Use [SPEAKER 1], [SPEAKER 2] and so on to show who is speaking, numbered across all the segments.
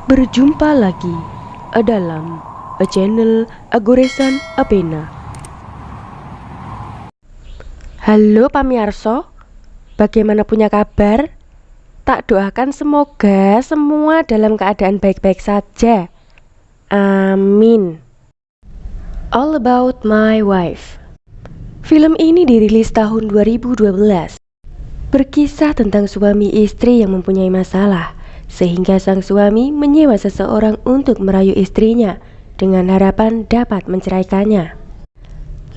[SPEAKER 1] Berjumpa lagi dalam channel Goresan Apena. Halo pamirsa, bagaimana punya kabar? Tak doakan semoga semua dalam keadaan baik-baik saja. Amin. All About My Wife. Film ini dirilis tahun 2012. Berkisah tentang suami istri yang mempunyai masalah, sehingga sang suami menyewa seseorang untuk merayu istrinya dengan harapan dapat menceraikannya.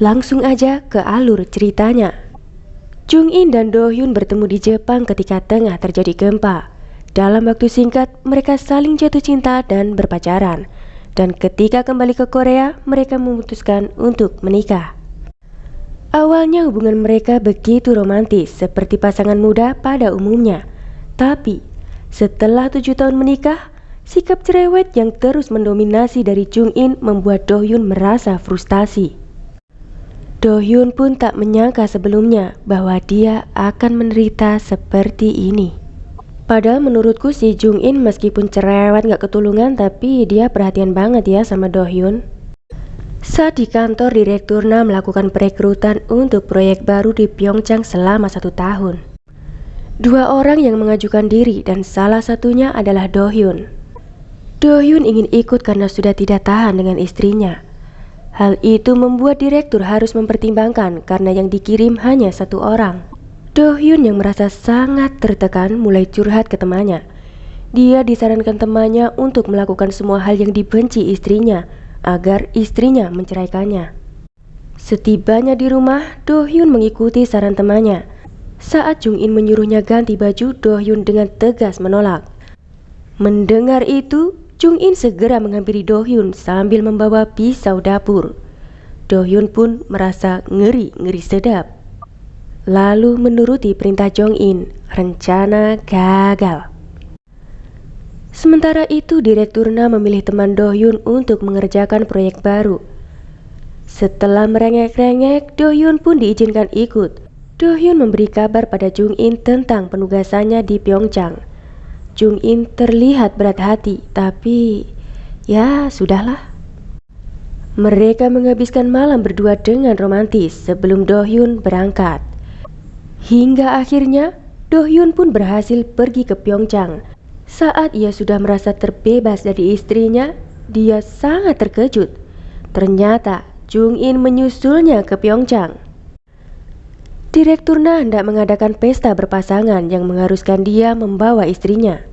[SPEAKER 1] Langsung aja ke alur ceritanya. Jung In dan Do Hyun bertemu di Jepang ketika tengah terjadi gempa. Dalam waktu singkat, mereka saling jatuh cinta dan berpacaran. Dan ketika kembali ke Korea, mereka memutuskan untuk menikah. Awalnya hubungan mereka begitu romantis seperti pasangan muda pada umumnya. Tapi setelah 7 tahun menikah, sikap cerewet yang terus mendominasi dari Jung In membuat Do Hyun merasa frustasi. Do Hyun pun tak menyangka sebelumnya bahwa dia akan menderita seperti ini. Padahal menurutku si Jung In meskipun cerewet gak ketulungan, tapi dia perhatian banget ya sama Do Hyun. Saat di kantor, Direkturna melakukan perekrutan untuk proyek baru di Pyeongchang selama 1 tahun. 2 orang yang mengajukan diri dan salah satunya adalah Do Hyun. Do Hyun ingin ikut karena sudah tidak tahan dengan istrinya. Hal itu membuat direktur harus mempertimbangkan karena yang dikirim hanya 1 orang. Do Hyun yang merasa sangat tertekan mulai curhat ke temannya. Dia disarankan temannya untuk melakukan semua hal yang dibenci istrinya agar istrinya menceraikannya. Setibanya di rumah, Do Hyun mengikuti saran temannya. Saat Jung In menyuruhnya ganti baju, Do Hyun dengan tegas menolak. Mendengar itu, Jung In segera menghampiri Do Hyun sambil membawa pisau dapur. Do Hyun pun merasa ngeri-ngeri sedap. Lalu menuruti perintah Jung In, rencana gagal. Sementara itu, Direkturna memilih teman Do Hyun untuk mengerjakan proyek baru. Setelah merengek-rengek, Do Hyun pun diizinkan ikut. Do Hyun memberi kabar pada Jung In tentang penugasannya di Pyeongchang. Jung In terlihat berat hati, tapi ya sudahlah. Mereka menghabiskan malam berdua dengan romantis sebelum Do Hyun berangkat. Hingga akhirnya, Do Hyun pun berhasil pergi ke Pyeongchang. Saat ia sudah merasa terbebas dari istrinya, dia sangat terkejut. Ternyata Jung In menyusulnya ke Pyeongchang. Direkturna hendak mengadakan pesta berpasangan yang mengharuskan dia membawa istrinya.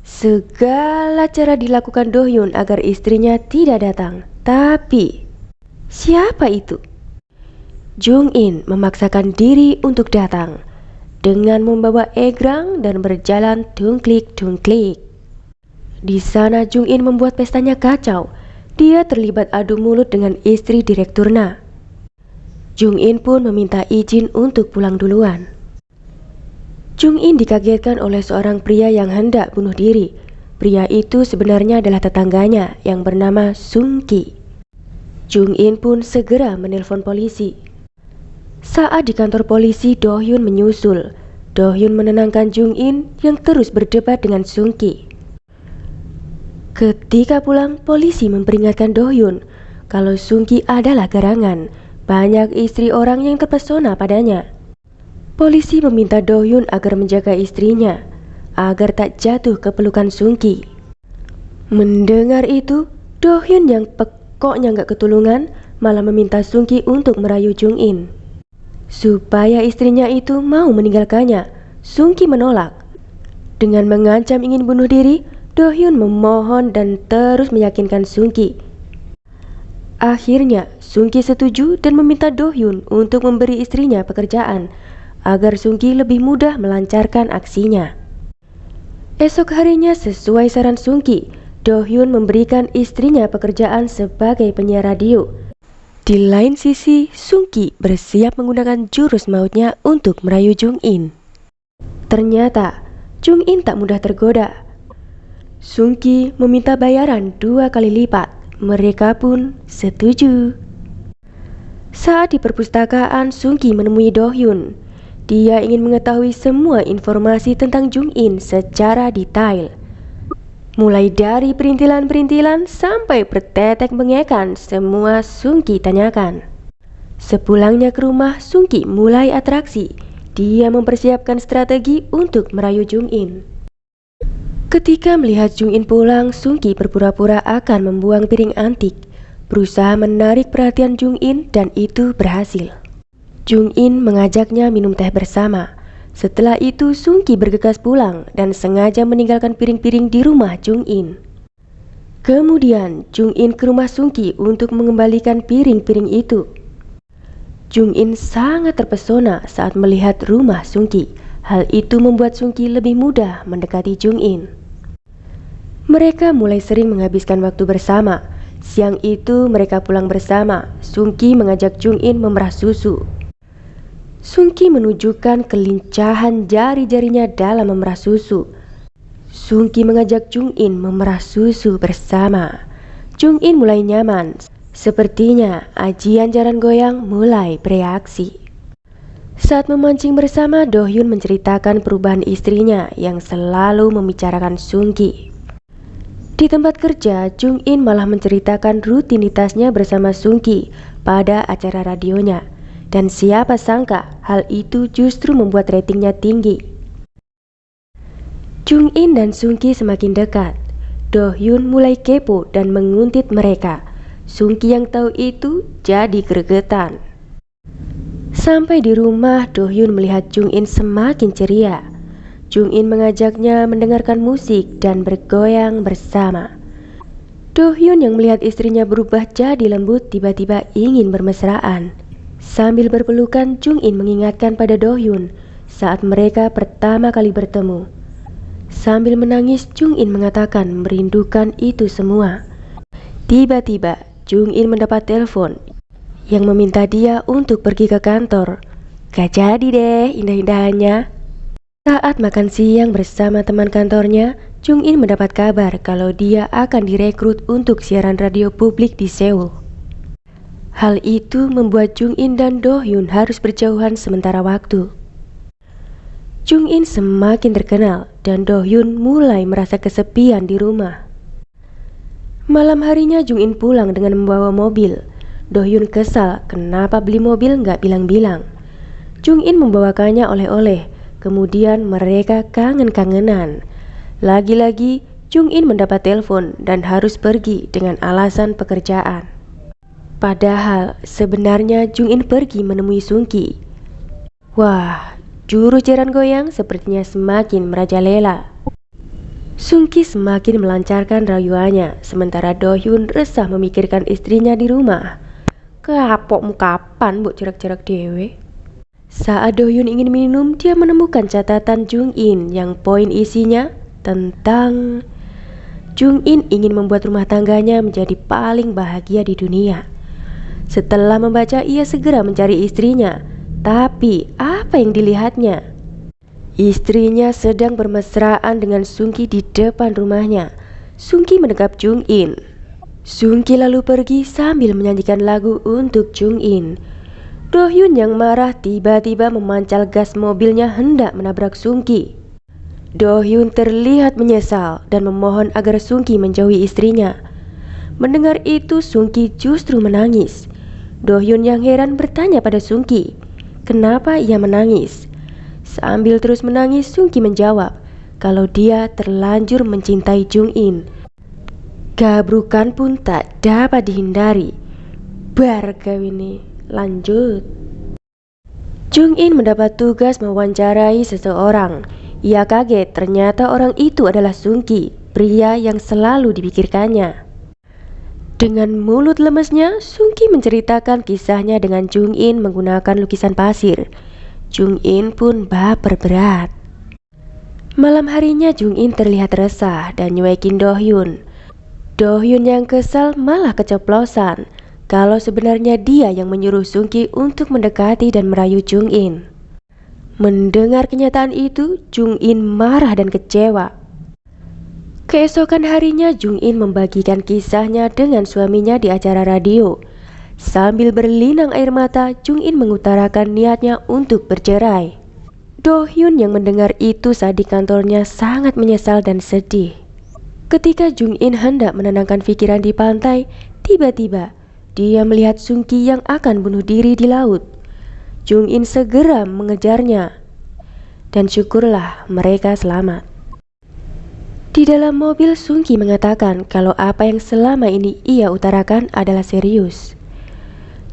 [SPEAKER 1] Segala cara dilakukan Do Hyun agar istrinya tidak datang. Tapi siapa itu? Jung In memaksakan diri untuk datang dengan membawa egrang dan berjalan tungklik-tungklik. Di sana Jung In membuat pestanya kacau. Dia terlibat adu mulut dengan istri Direkturna. Jung In pun meminta izin untuk pulang duluan. Jung In dikagetkan oleh seorang pria yang hendak bunuh diri. Pria itu sebenarnya adalah tetangganya yang bernama Sung Ki. Jung In pun segera menelpon polisi. Saat di kantor polisi, Do Hyun menyusul. Do Hyun menenangkan Jung In yang terus berdebat dengan Sung Ki. Ketika pulang, polisi memperingatkan Do Hyun kalau Sung Ki adalah garangan. Banyak istri orang yang terpesona padanya. Polisi meminta Do Hyun agar menjaga istrinya, agar tak jatuh ke pelukan Sung Ki. Mendengar itu, Do Hyun yang pokoknya gak ketulungan malah meminta Sung Ki untuk merayu Jung In supaya istrinya itu mau meninggalkannya. Sung Ki menolak. Dengan mengancam ingin bunuh diri, Do Hyun memohon dan terus meyakinkan Sung Ki. Akhirnya Sung Ki setuju dan meminta Do Hyun untuk memberi istrinya pekerjaan agar Sung Ki lebih mudah melancarkan aksinya. Esok harinya sesuai saran Sung Ki, Do Hyun memberikan istrinya pekerjaan sebagai penyiar radio. Di lain sisi, Sung Ki bersiap menggunakan jurus mautnya untuk merayu Jung In. Ternyata Jung In tak mudah tergoda. Sung Ki meminta bayaran 2 kali lipat. Mereka pun setuju. Saat di perpustakaan, Sung Ki menemui Do Hyun. Dia ingin mengetahui semua informasi tentang Jung In secara detail. Mulai dari perintilan-perintilan sampai bertetek mengekan, semua Sungki tanyakan. Sepulangnya ke rumah, Sungki mulai atraksi. Dia mempersiapkan strategi untuk merayu Jung In. Ketika melihat Jung In pulang, Sungki berpura-pura akan membuang piring antik, berusaha menarik perhatian Jung In, dan itu berhasil. Jung In mengajaknya minum teh bersama. Setelah itu Sungki bergegas pulang dan sengaja meninggalkan piring-piring di rumah Jung In. Kemudian Jung In ke rumah Sungki untuk mengembalikan piring-piring itu. Jung In sangat terpesona saat melihat rumah Sungki. Hal itu membuat Sungki lebih mudah mendekati Jung In. Mereka mulai sering menghabiskan waktu bersama. Siang itu mereka pulang bersama. Sungki mengajak Jung In memerah susu. Sungki menunjukkan kelincahan jari-jarinya dalam memerah susu. Sungki mengajak Jung In memerah susu bersama. Jung In mulai nyaman. Sepertinya ajian jaran goyang mulai bereaksi. Saat memancing bersama, Do Hyun menceritakan perubahan istrinya yang selalu membicarakan Sungki. Di tempat kerja, Jung In malah menceritakan rutinitasnya bersama Sungki pada acara radionya. Dan siapa sangka hal itu justru membuat ratingnya tinggi. Jung In dan Sungki semakin dekat. Do Hyun mulai kepo dan menguntit mereka. Sungki yang tahu itu jadi gregetan. Sampai di rumah, Do Hyun melihat Jung In semakin ceria. Jung In mengajaknya mendengarkan musik dan bergoyang bersama. Do Hyun yang melihat istrinya berubah jadi lembut tiba-tiba ingin bermesraan. Sambil berpelukan, Jung In mengingatkan pada Do Hyun saat mereka pertama kali bertemu. Sambil menangis, Jung In mengatakan merindukan itu semua. Tiba-tiba, Jung In mendapat telepon yang meminta dia untuk pergi ke kantor. Gak jadi deh indah-indahannya. Saat makan siang bersama teman kantornya, Jung In mendapat kabar kalau dia akan direkrut untuk siaran radio publik di Seoul. Hal itu membuat Jung In dan Do Hyun harus berjauhan sementara waktu. Jung In semakin terkenal dan Do Hyun mulai merasa kesepian di rumah. Malam harinya Jung In pulang dengan membawa mobil. Do Hyun kesal kenapa beli mobil nggak bilang-bilang. Jung In membawakannya oleh-oleh, kemudian mereka kangen-kangenan. Lagi-lagi Jung In mendapat telepon dan harus pergi dengan alasan pekerjaan. Padahal sebenarnya Jung In pergi menemui Sungki. Wah, jurus jaran goyang sepertinya semakin merajalela. Sungki semakin melancarkan rayuannya, sementara Do Hyun resah memikirkan istrinya di rumah. Kapokmu kapan mbok jerak-jerak dewe? Saat Do Hyun ingin minum, dia menemukan catatan Jung In yang poin isinya tentang Jung In ingin membuat rumah tangganya menjadi paling bahagia di dunia. Setelah membaca, ia segera mencari istrinya. Tapi apa yang dilihatnya? Istrinya sedang bermesraan dengan Sungki di depan rumahnya. Sungki mendekap Jung In. Sungki lalu pergi sambil menyanyikan lagu untuk Jung In. Do Hyun yang marah tiba-tiba memancal gas mobilnya hendak menabrak Sungki. Do Hyun terlihat menyesal dan memohon agar Sungki menjauhi istrinya. Mendengar itu, Sungki justru menangis. Do Hyun yang heran bertanya pada Sungki, kenapa ia menangis? Sambil terus menangis, Sungki menjawab kalau dia terlanjur mencintai Jung In. Gabrukan pun tak dapat dihindari. Bar ini lanjut. Jung In mendapat tugas mewawancarai seseorang. Ia kaget ternyata orang itu adalah Sungki, pria yang selalu dipikirkannya. Dengan mulut lemesnya, Sungki menceritakan kisahnya dengan Jung In menggunakan lukisan pasir. Jung In pun baper berat. Malam harinya Jung In terlihat resah dan nyuekin Do Hyun. Do Hyun yang kesal malah keceplosan kalau sebenarnya dia yang menyuruh Sungki untuk mendekati dan merayu Jung In. Mendengar kenyataan itu, Jung In marah dan kecewa. Keesokan harinya Jung In membagikan kisahnya dengan suaminya di acara radio. Sambil berlinang air mata, Jung In mengutarakan niatnya untuk bercerai. Do Hyun yang mendengar itu saat di kantornya sangat menyesal dan sedih. Ketika Jung In hendak menenangkan pikiran di pantai, tiba-tiba dia melihat Sung Ki yang akan bunuh diri di laut. Jung In segera mengejarnya, dan syukurlah mereka selamat. Di dalam mobil, Sung Ki mengatakan kalau apa yang selama ini ia utarakan adalah serius.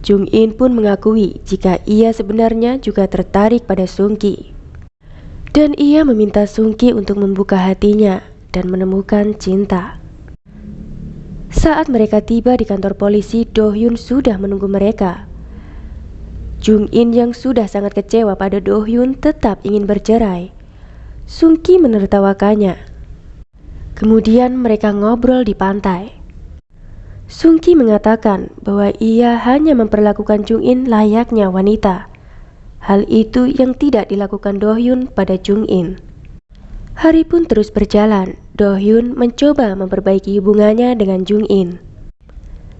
[SPEAKER 1] Jung In pun mengakui jika ia sebenarnya juga tertarik pada Sung Ki. Dan ia meminta Sung Ki untuk membuka hatinya dan menemukan cinta. Saat mereka tiba di kantor polisi, Do Hyun sudah menunggu mereka. Jung In yang sudah sangat kecewa pada Do Hyun tetap ingin bercerai. Sung Ki menertawakannya. Kemudian mereka ngobrol di pantai. Sung Ki mengatakan bahwa ia hanya memperlakukan Jung In layaknya wanita. Hal itu yang tidak dilakukan Do Hyun pada Jung In. Hari pun terus berjalan. Do Hyun mencoba memperbaiki hubungannya dengan Jung In.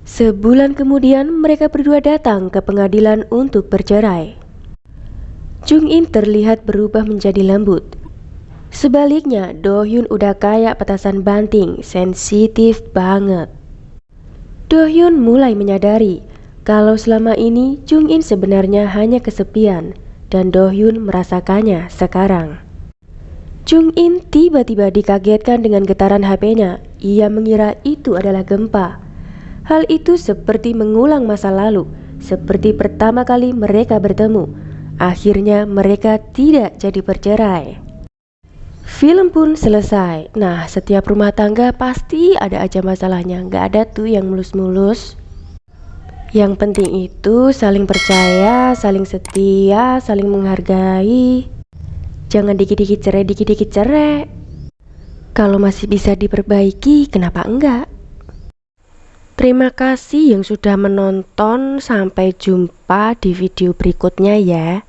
[SPEAKER 1] Sebulan kemudian mereka berdua datang ke pengadilan untuk bercerai. Jung In terlihat berubah menjadi lembut. Sebaliknya, Do Hyun udah kayak petasan banting, sensitif banget. Do Hyun mulai menyadari kalau selama ini Jung In sebenarnya hanya kesepian, dan Do Hyun merasakannya sekarang. Jung In tiba-tiba dikagetkan dengan getaran HP-nya. Ia mengira itu adalah gempa. Hal itu seperti mengulang masa lalu, seperti pertama kali mereka bertemu. Akhirnya mereka tidak jadi bercerai. Film pun selesai. Nah, setiap rumah tangga pasti ada aja masalahnya. Gak ada tuh yang mulus-mulus. Yang penting itu saling percaya, saling setia, saling menghargai. Jangan dikit-dikit cerai, dikit-dikit cerai. Kalau masih bisa diperbaiki, kenapa enggak? Terima kasih yang sudah menonton. Sampai jumpa di video berikutnya ya.